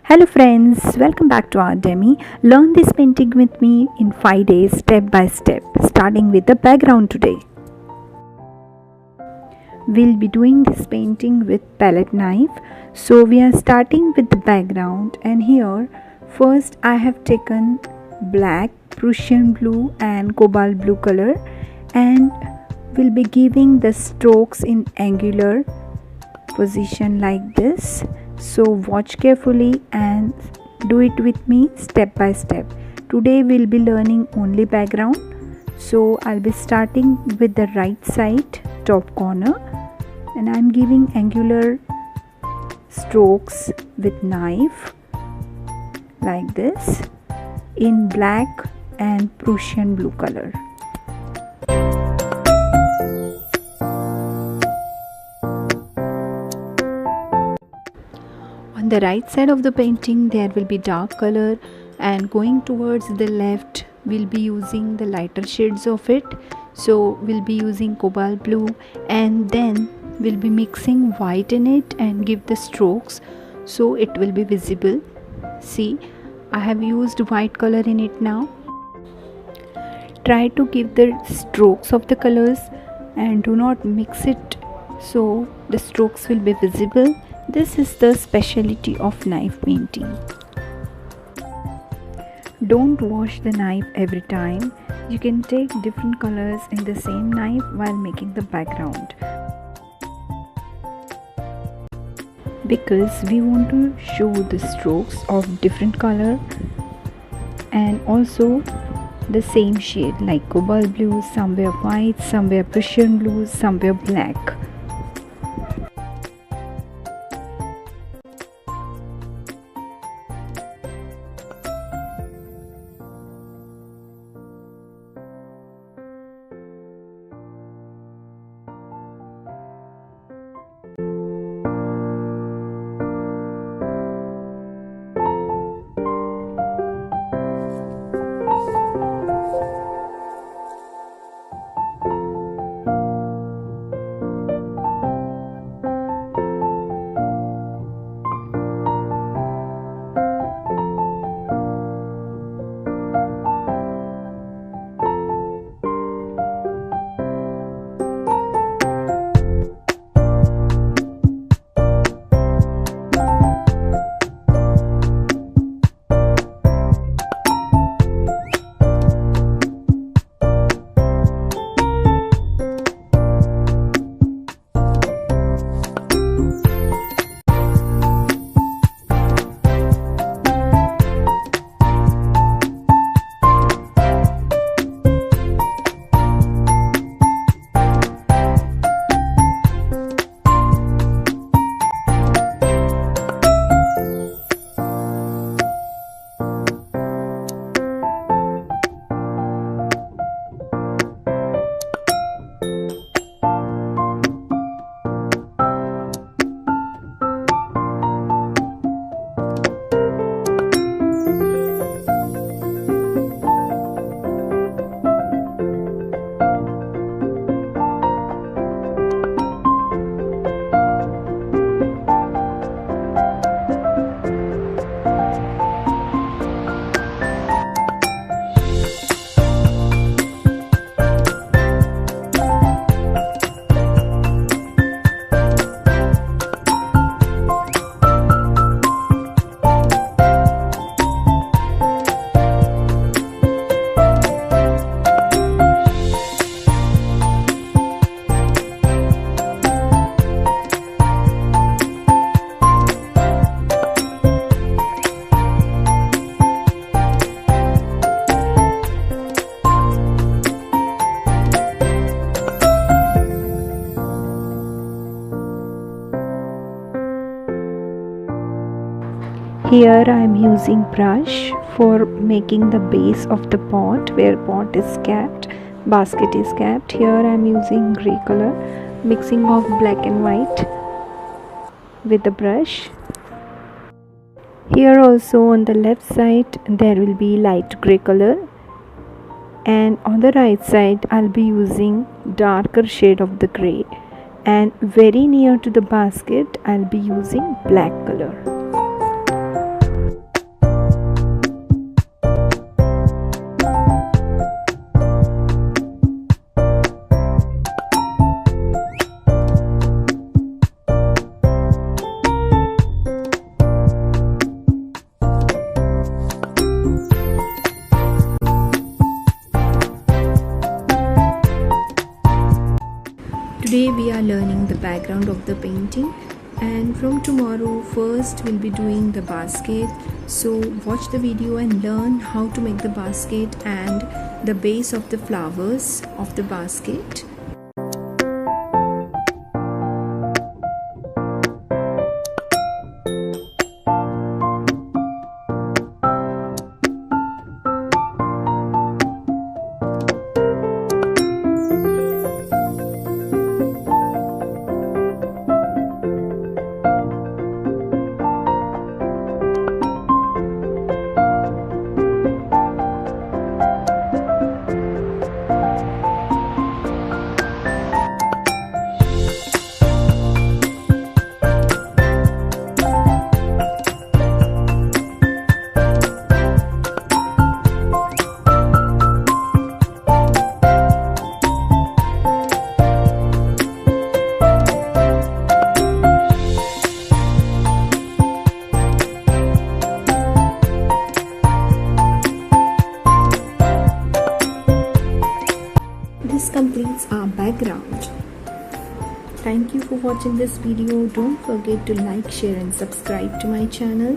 Hello friends, welcome back to Artdemy. Learn this painting with me in 5 days step by step, starting with the background today. We'll be doing this painting with palette knife. So we are starting with the background, and here first I have taken black, Prussian blue and cobalt blue color, and we'll be giving the strokes in angular position like this. So watch carefully and do it with me step by step. Today we'll be learning only background. So I'll be starting with the right side top corner, and I'm giving angular strokes with knife like this in black and Prussian blue color. On the right side of the painting there will be dark color, and going towards the left we'll be using the lighter shades of it. So we'll be using cobalt blue, and then we'll be mixing white in it and give the strokes so it will be visible. See, I have used white color in it now. Try to give the strokes of the colors and do not mix it so the strokes will be visible. This is the specialty of knife painting. Don't wash the knife every time. You can take different colors in the same knife while making the background, because we want to show the strokes of different color and also the same shade, like cobalt blue, somewhere white, somewhere Prussian blue, somewhere black. Here I am using brush for making the base of the pot, where pot is kept, basket is kept. Here I am using grey color, mixing of black and white with the brush. Here also on the left side there will be light grey color, and on the right side I'll be using darker shade of the grey, and very near to the basket I'll be using black color. Today we are learning the background of the painting, and from tomorrow first we'll be doing the basket. So watch the video and learn how to make the basket and the base of the flowers of the basket. This completes our background. Thank you for watching this video. Don't forget to like, share and subscribe to my channel.